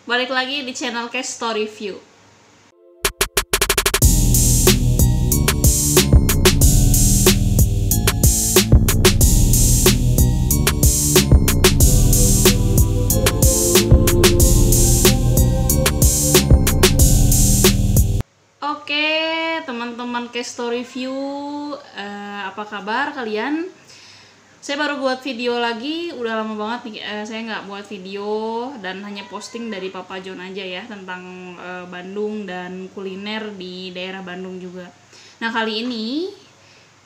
balik lagi di channel Cash Story View. Oke, teman-teman Cash Story View, apa kabar kalian? Saya baru buat video lagi, udah lama banget nih saya nggak buat video dan hanya posting dari Papa John aja ya tentang Bandung dan kuliner di daerah Bandung juga. Nah kali ini,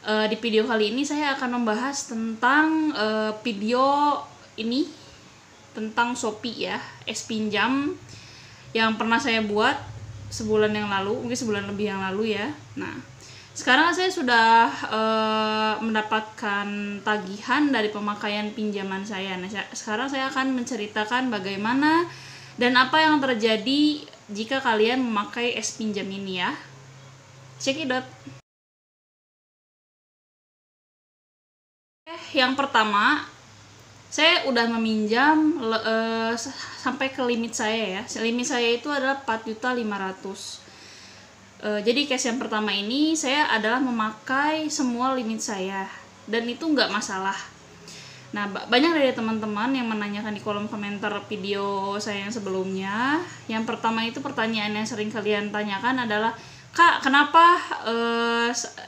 di video kali ini saya akan membahas tentang video ini tentang Shopee ya, es pinjam yang pernah saya buat sebulan yang lalu, mungkin sebulan lebih yang lalu ya. Nah sekarang saya sudah mendapatkan tagihan dari pemakaian pinjaman saya. Nah, sekarang saya akan menceritakan bagaimana dan apa yang terjadi jika kalian memakai es pinjam ini ya. Cekidot. Yang pertama, saya udah meminjam sampai ke limit saya ya. Limit saya itu adalah 4.500.000. Jadi case yang pertama ini saya adalah memakai semua limit saya dan itu nggak masalah. Nah banyak dari teman-teman yang menanyakan di kolom komentar video saya yang sebelumnya. Yang pertama itu pertanyaan yang sering kalian tanyakan adalah, Kak, kenapa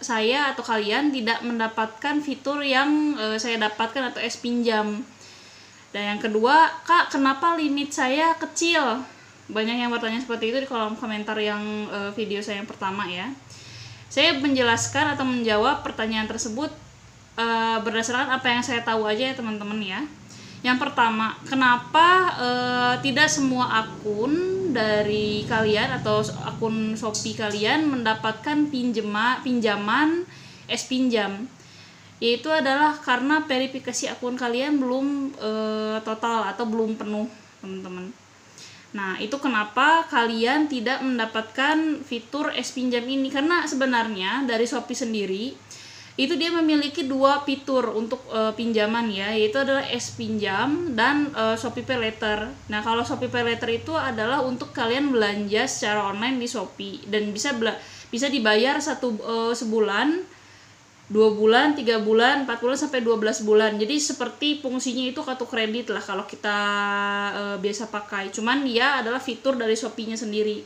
saya atau kalian tidak mendapatkan fitur yang saya dapatkan atau es pinjam? Dan yang kedua, Kak, kenapa limit saya kecil? Banyak yang bertanya seperti itu di kolom komentar yang video saya yang pertama ya. Saya menjelaskan atau menjawab pertanyaan tersebut berdasarkan apa yang saya tahu aja ya teman-teman ya. Yang pertama, kenapa tidak semua akun dari kalian atau akun Shopee kalian mendapatkan pinjaman es pinjam? Yaitu adalah karena verifikasi akun kalian belum total atau belum penuh teman-teman. Nah, itu kenapa kalian tidak mendapatkan fitur es pinjam ini. Karena sebenarnya dari Shopee sendiri, itu dia memiliki dua fitur untuk pinjaman ya. Yaitu adalah es pinjam dan Shopee Pay Later. Nah, kalau Shopee Pay Later itu adalah untuk kalian belanja secara online di Shopee. Dan bisa dibayar sebulan, 2 bulan, 3 bulan, 4 bulan, sampai 12 bulan. Jadi seperti fungsinya itu kartu kredit lah kalau kita biasa pakai. Cuman dia adalah fitur dari Shopee-nya sendiri.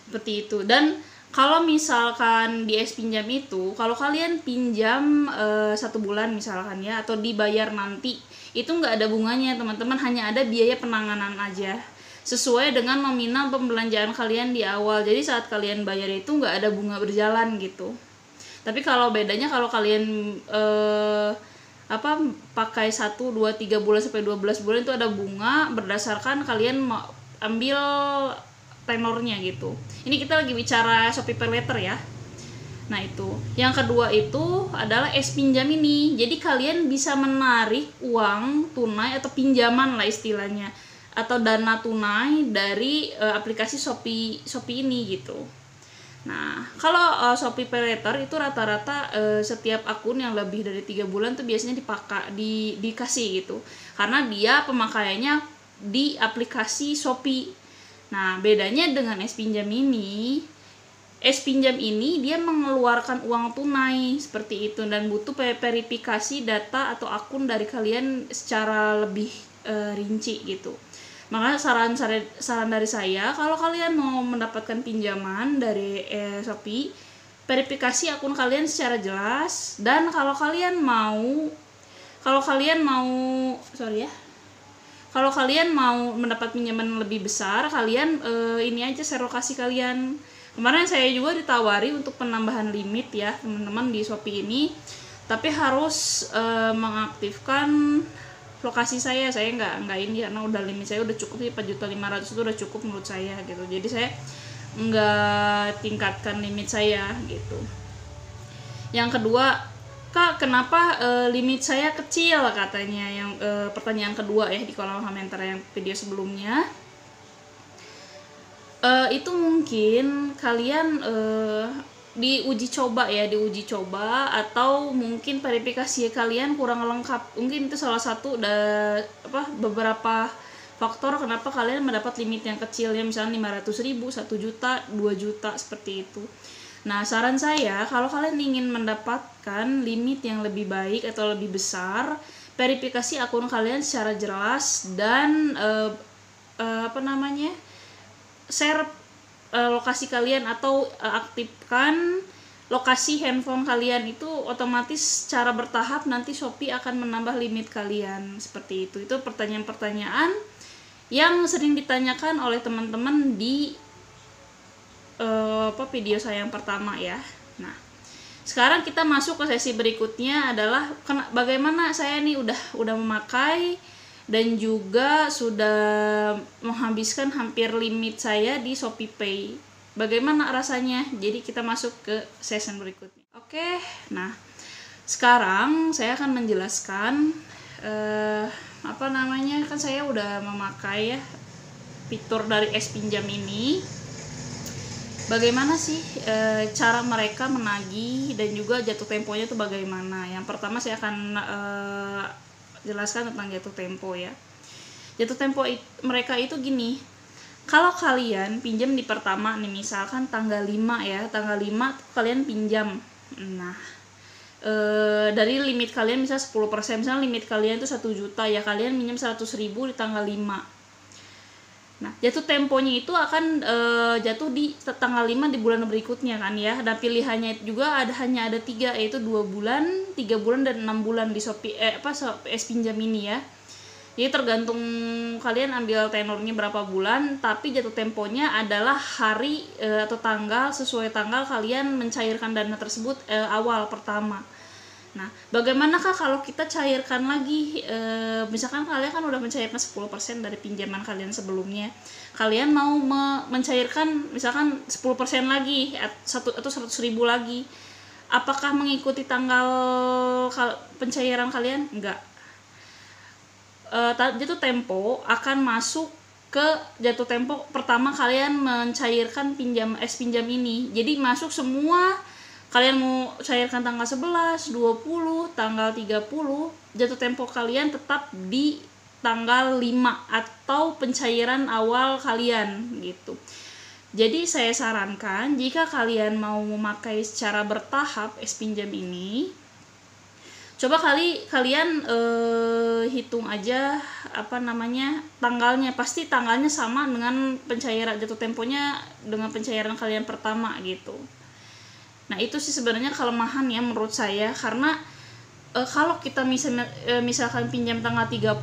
Seperti itu. Dan kalau misalkan di es pinjam itu, kalau kalian pinjam 1 bulan misalkan ya, atau dibayar nanti, itu nggak ada bunganya teman-teman, hanya ada biaya penanganan aja. Sesuai dengan nominal pembelanjaan kalian di awal. Jadi saat kalian bayar itu nggak ada bunga berjalan gitu. Tapi kalau bedanya kalau kalian pakai 1, 2, 3 bulan sampai 12 bulan itu ada bunga berdasarkan kalian ambil tenornya gitu. Ini kita lagi bicara Shopee Pay Later ya. Nah itu. Yang kedua itu adalah es pinjam ini. Jadi kalian bisa menarik uang tunai atau pinjaman lah istilahnya, atau dana tunai dari aplikasi Shopee ini gitu. Nah, kalau Shopee Pay Later itu rata-rata setiap akun yang lebih dari 3 bulan tuh biasanya dikasih gitu. Karena dia pemakaiannya di aplikasi Shopee. Nah, bedanya dengan es pinjam ini dia mengeluarkan uang tunai seperti itu dan butuh verifikasi data atau akun dari kalian secara lebih rinci gitu. Makanya saran dari saya, kalau kalian mau mendapatkan pinjaman dari Shopee, verifikasi akun kalian secara jelas. Dan kalau kalian mau mendapat pinjaman lebih besar, kalian ini aja share lokasi kalian. Kemarin saya juga ditawari untuk penambahan limit ya teman-teman di Shopee ini, tapi harus mengaktifkan lokasi saya nggak ini karena udah limit saya udah cukup sih, 4.500.000 itu udah cukup menurut saya gitu. Jadi saya nggak tingkatkan limit saya gitu. Yang kedua, Kak, kenapa limit saya kecil katanya, yang pertanyaan kedua ya di kolom komentar yang video sebelumnya. Itu mungkin kalian diuji coba atau mungkin verifikasi kalian kurang lengkap. Mungkin itu salah satu beberapa faktor kenapa kalian mendapat limit yang kecil ya, misalnya 500.000, 1 juta, 2 juta seperti itu. Nah, saran saya kalau kalian ingin mendapatkan limit yang lebih baik atau lebih besar, verifikasi akun kalian secara jelas dan share lokasi kalian atau aktifkan lokasi handphone kalian. Itu otomatis secara bertahap nanti Shopee akan menambah limit kalian seperti itu. Itu pertanyaan-pertanyaan yang sering ditanyakan oleh teman-teman di video saya yang pertama ya. Nah, sekarang kita masuk ke sesi berikutnya adalah bagaimana saya nih udah memakai dan juga sudah menghabiskan hampir limit saya di ShopeePay. Bagaimana rasanya? Jadi kita masuk ke session berikutnya. Oke, nah sekarang saya akan menjelaskan kan saya udah memakai ya fitur dari S-Pinjam ini. Bagaimana sih cara mereka menagih dan juga jatuh temponya itu bagaimana? Yang pertama saya akan jelaskan tentang jatuh tempo ya. Jatuh tempo mereka itu gini. Kalau kalian pinjam di pertama nih, misalkan tanggal 5 ya, tanggal 5 kalian pinjam. Nah, dari limit kalian misal 10%, misalnya limit kalian itu 1 juta ya, kalian minjem 100.000 di tanggal 5. Nah, jatuh temponya itu akan jatuh di tanggal 5 di bulan berikutnya kan ya. Dan pilihannya juga hanya ada 3, yaitu 2 bulan, 3 bulan, dan 6 bulan di S-Pinjam ini ya. Jadi tergantung kalian ambil tenornya berapa bulan, tapi jatuh temponya adalah hari atau tanggal, sesuai tanggal kalian mencairkan dana tersebut awal pertama. Nah, bagaimanakah kalau kita cairkan lagi, misalkan kalian kan udah mencairkan 10% dari pinjaman kalian sebelumnya, kalian mau mencairkan misalkan 10% lagi atau 100.000 lagi, apakah mengikuti tanggal pencairan kalian? Enggak. Jatuh tempo akan masuk ke jatuh tempo pertama kalian mencairkan S-Pinjam ini. Jadi masuk semua. Kalian mau cairkan tanggal 11, 20, tanggal 30, jatuh tempo kalian tetap di tanggal 5 atau pencairan awal kalian gitu. Jadi saya sarankan jika kalian mau memakai secara bertahap S-Pinjam ini, coba kalian hitung aja tanggalnya. Pasti tanggalnya sama dengan pencairan jatuh temponya dengan pencairan kalian pertama gitu. Nah, itu sih sebenarnya kelemahan ya menurut saya, karena kalau kita misalkan pinjam tanggal 30,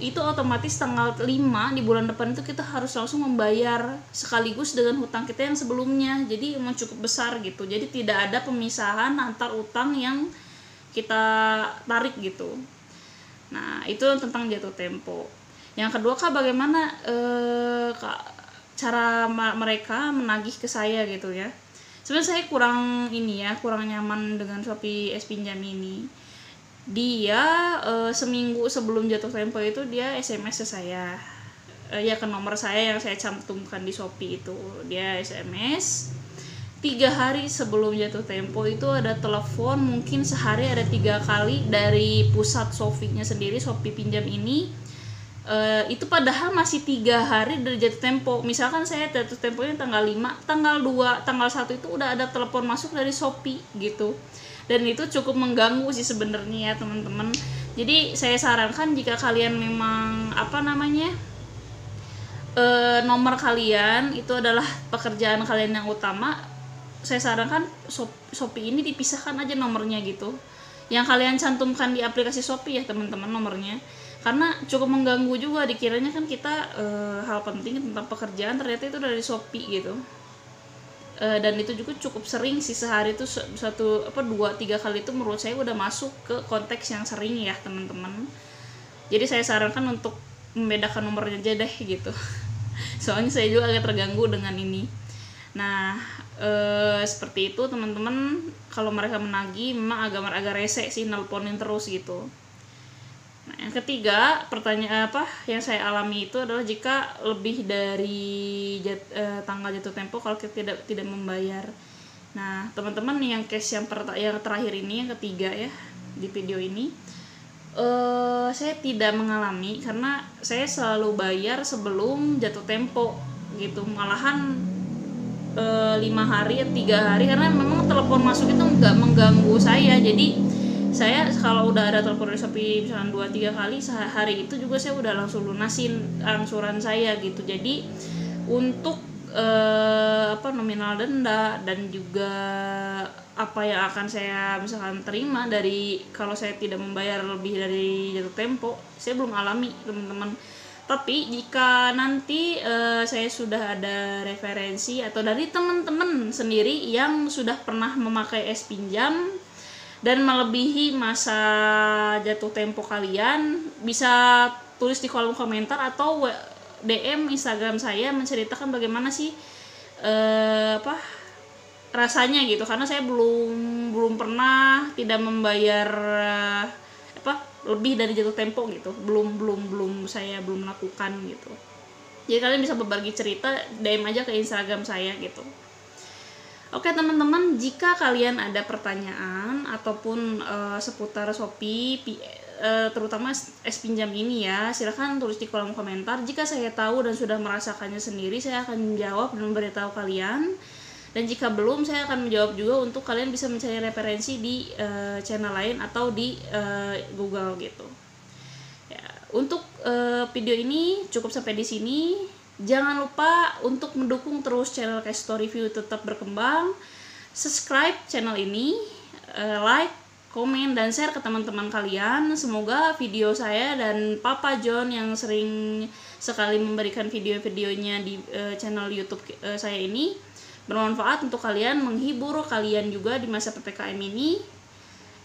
itu otomatis tanggal 5 di bulan depan itu kita harus langsung membayar sekaligus dengan hutang kita yang sebelumnya. Jadi emang cukup besar gitu. Jadi tidak ada pemisahan antar utang yang kita tarik gitu. Nah, itu tentang jatuh tempo. Yang kedua, bagaimana cara mereka menagih ke saya gitu ya. Sebenarnya saya kurang nyaman dengan Shopee S-Pinjam ini. Dia seminggu sebelum jatuh tempo itu dia SMS ke saya, ke nomor saya yang saya cantumkan di Shopee itu. Dia SMS 3 hari sebelum jatuh tempo itu ada telepon, mungkin sehari ada 3 kali dari pusat Shopee-nya sendiri, Shopee Pinjam ini. Itu padahal masih 3 hari dari jatuh tempo. Misalkan saya jatuh temponya tanggal 5, tanggal 2, tanggal 1 itu udah ada telepon masuk dari Shopee gitu. Dan itu cukup mengganggu sih sebenarnya ya teman-teman. Jadi saya sarankan jika kalian memang nomor kalian itu adalah pekerjaan kalian yang utama, saya sarankan Shopee ini dipisahkan aja nomornya gitu. Yang kalian cantumkan di aplikasi Shopee ya teman-teman nomornya. Karena cukup mengganggu juga, dikiranya kan kita hal penting tentang pekerjaan, ternyata itu dari Shopee gitu. Dan itu juga cukup sering sih, sehari itu 2-3 kali itu menurut saya udah masuk ke konteks yang sering ya teman-teman. Jadi saya sarankan untuk membedakan nomornya aja deh gitu. Soalnya saya juga agak terganggu dengan ini. Nah, seperti itu teman-teman. Kalau mereka menagih memang agak rese sih nelponin terus gitu. Nah, yang ketiga, pertanyaan yang saya alami itu adalah jika lebih dari tanggal jatuh tempo kalau kita tidak membayar. Nah, teman-teman yang case yang terakhir ini, yang ketiga ya di video ini, Saya tidak mengalami karena saya selalu bayar sebelum jatuh tempo gitu, malahan 5 hari 3 hari, karena memang telepon masuk itu nggak mengganggu saya. Jadi saya kalau udah ada telepon dari Shopee misalnya 2-3 kali sehari, itu juga saya udah langsung lunasin angsuran saya gitu. Jadi untuk nominal denda dan juga apa yang akan saya misalkan terima dari kalau saya tidak membayar lebih dari jatuh tempo, saya belum alami teman-teman. Tapi jika nanti saya sudah ada referensi atau dari teman-teman sendiri yang sudah pernah memakai S-Pinjam dan melebihi masa jatuh tempo kalian, bisa tulis di kolom komentar atau DM Instagram saya menceritakan bagaimana sih rasanya gitu, karena saya belum pernah tidak membayar lebih dari jatuh tempo gitu, saya belum melakukan gitu. Jadi kalian bisa berbagi cerita, DM aja ke Instagram saya gitu. Oke teman-teman, jika kalian ada pertanyaan ataupun seputar Shopee terutama S-Pinjam ini ya, silahkan tulis di kolom komentar. Jika saya tahu dan sudah merasakannya sendiri, saya akan menjawab dan memberitahu kalian. Dan jika belum, saya akan menjawab juga untuk kalian bisa mencari referensi di channel lain atau di Google gitu. Ya, untuk video ini cukup sampai di sini. Jangan lupa untuk mendukung terus channel Cash Store Review tetap berkembang. Subscribe channel ini, like, komen, dan share ke teman-teman kalian. Semoga video saya dan Papa John yang sering sekali memberikan video-videonya di channel YouTube saya ini bermanfaat untuk kalian, menghibur kalian juga di masa PPKM ini.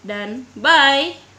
Dan bye!